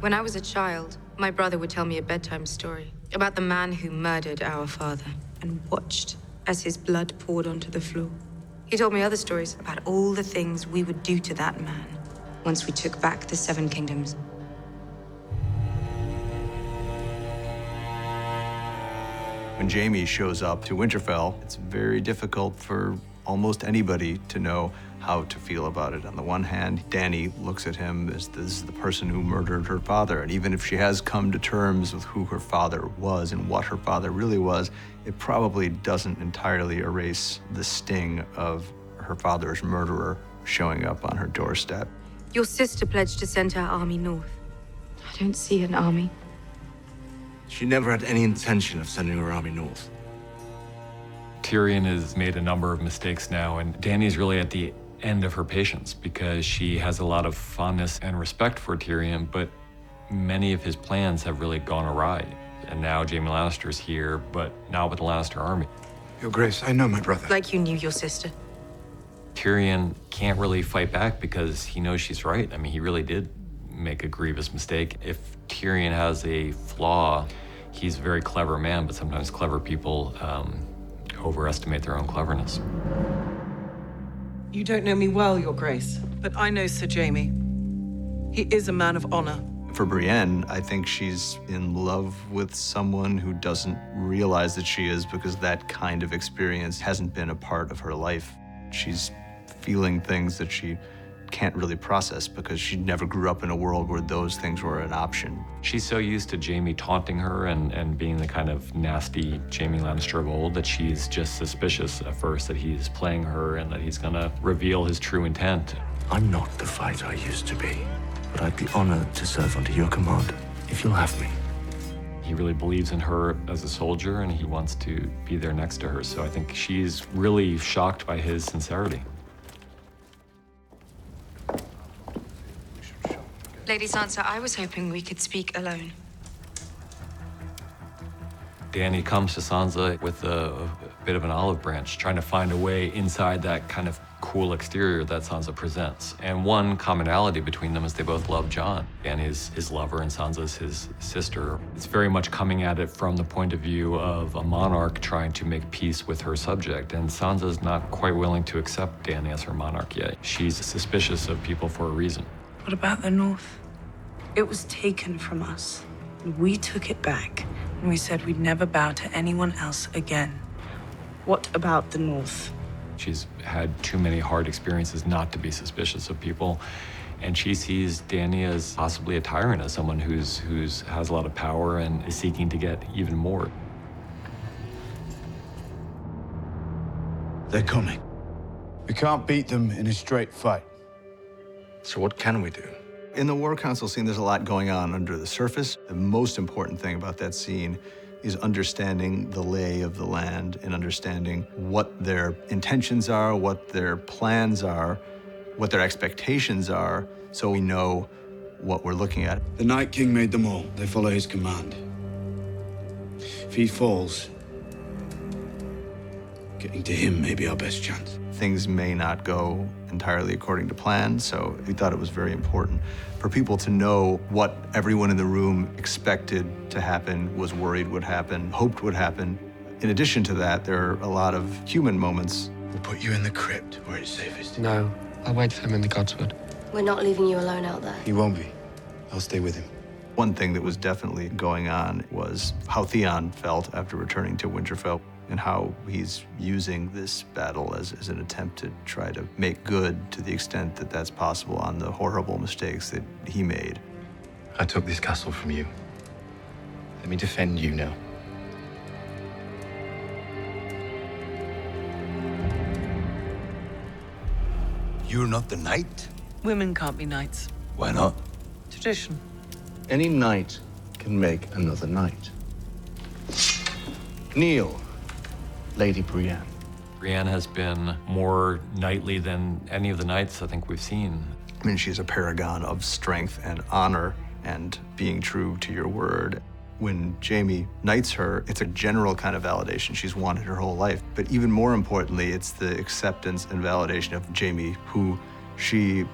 When I was a child, my brother would tell me a bedtime story about the man who murdered our father and watched as his blood poured onto the floor. He told me other stories about all the things we would do to that man once we took back the Seven Kingdoms. When Jaime shows up to Winterfell, it's very difficult for almost anybody to know how to feel about it. On the one hand, Dany looks at him as this is the person who murdered her father, and even if she has come to terms with who her father was and what her father really was, it probably doesn't entirely erase the sting of her father's murderer showing up on her doorstep. Your sister pledged to send her army north. I don't see an army. She never had any intention of sending her army north. Tyrion has made a number of mistakes now, and Dany's really at the end of her patience because she has a lot of fondness and respect for Tyrion, but many of his plans have really gone awry. And now Jaime Lannister's here, but not with the Lannister army. Your Grace, I know my brother. Like you knew your sister. Tyrion can't really fight back because he knows she's right. I mean, he really did make a grievous mistake. If Tyrion has a flaw, he's a very clever man, but sometimes clever people overestimate their own cleverness. You don't know me well, Your Grace, but I know Sir Jaime. He is a man of honor. For Brienne, I think she's in love with someone who doesn't realize that she is because that kind of experience hasn't been a part of her life. She's feeling things that she can't really process because she never grew up in a world where those things were an option. She's so used to Jaime taunting her and being the kind of nasty Jaime Lannister of old that she's just suspicious at first that he's playing her and that he's gonna reveal his true intent. I'm not the fighter I used to be, but I'd be honored to serve under your command, if you'll have me. He really believes in her as a soldier and he wants to be there next to her, so I think she's really shocked by his sincerity. Lady Sansa, I was hoping we could speak alone. Dany comes to Sansa with a bit of an olive branch, trying to find a way inside that kind of cool exterior that Sansa presents. And one commonality between them is they both love Jon. Dany's his lover and Sansa's his sister. It's very much coming at it from the point of view of a monarch trying to make peace with her subject. And Sansa's not quite willing to accept Dany as her monarch yet. She's suspicious of people for a reason. What about the North? It was taken from us. And we took it back, and we said we'd never bow to anyone else again. What about the North? She's had too many hard experiences not to be suspicious of people, and she sees Dany as possibly a tyrant, as someone who's has a lot of power and is seeking to get even more. They're coming. We can't beat them in a straight fight. So what can we do? In the War Council scene, there's a lot going on under the surface. The most important thing about that scene is understanding the lay of the land and understanding what their intentions are, what their plans are, what their expectations are, so we know what we're looking at. The Night King made them all. They follow his command. If he falls, getting to him may be our best chance. Things may not go entirely according to plan, so we thought it was very important for people to know what everyone in the room expected to happen, was worried would happen, hoped would happen. In addition to that, there are a lot of human moments. We'll put you in the crypt where it's safest. No, I'll wait for him in the Godswood. We're not leaving you alone out there. He won't be. I'll stay with him. One thing that was definitely going on was how Theon felt after returning to Winterfell and how he's using this battle as an attempt to try to make good to the extent that that's possible on the horrible mistakes that he made. I took this castle from you. Let me defend you now. You're not the knight? Women can't be knights. Why not? Tradition. Any knight can make another knight. Kneel, Lady Brienne. Brienne has been more knightly than any of the knights I think we've seen. I mean, she's a paragon of strength and honor and being true to your word. When Jaime knights her, it's a general kind of validation she's wanted her whole life. But even more importantly, it's the acceptance and validation of Jaime, who she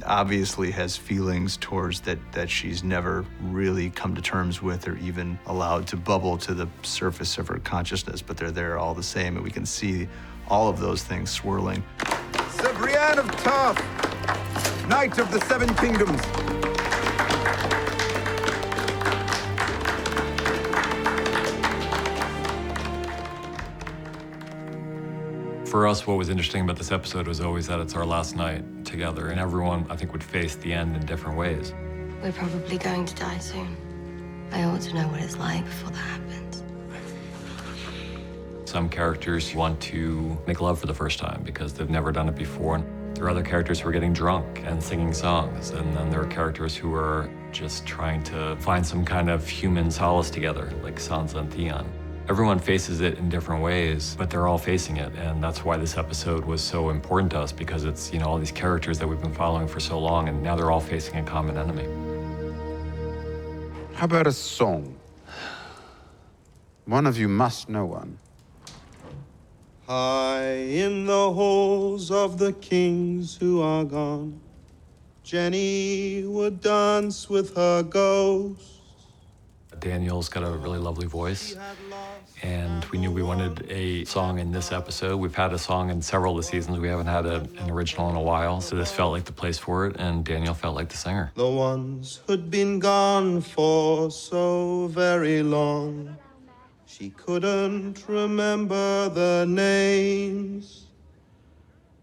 obviously has feelings towards that she's never really come to terms with or even allowed to bubble to the surface of her consciousness, but they're there all the same, and we can see all of those things swirling. Sir Brienne of Tarth, Knight of the Seven Kingdoms. For us, what was interesting about this episode was always that it's our last night together, and everyone, I think, would face the end in different ways. We're probably going to die soon. I ought to know what it's like before that happens. Some characters want to make love for the first time because they've never done it before. There are other characters who are getting drunk and singing songs, and then there are characters who are just trying to find some kind of human solace together, like Sansa and Theon. Everyone faces it in different ways, but they're all facing it, and that's why this episode was so important to us, because it's, all these characters that we've been following for so long, and now they're all facing a common enemy. How about a song? One of you must know one. High in the halls of the kings who are gone, Jenny would dance with her ghost. Daniel's got a really lovely voice, and we knew we wanted a song in this episode. We've had a song in several of the seasons. We haven't had an original in a while, so this felt like the place for it, and Daniel felt like the singer. The ones who'd been gone for so very long, she couldn't remember their names.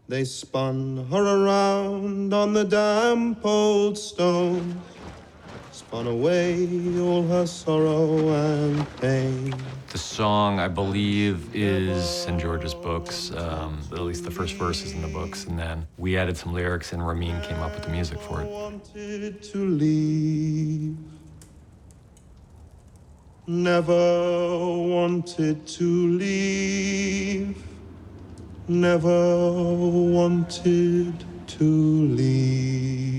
They spun her around on the damp old stones, spun away all her sorrow and pain. The song, I believe, is in George's books. At least the first verse is in the books, and then we added some lyrics, and Ramin came up with the music for it. Wanted to leave, never wanted to leave, never wanted to leave.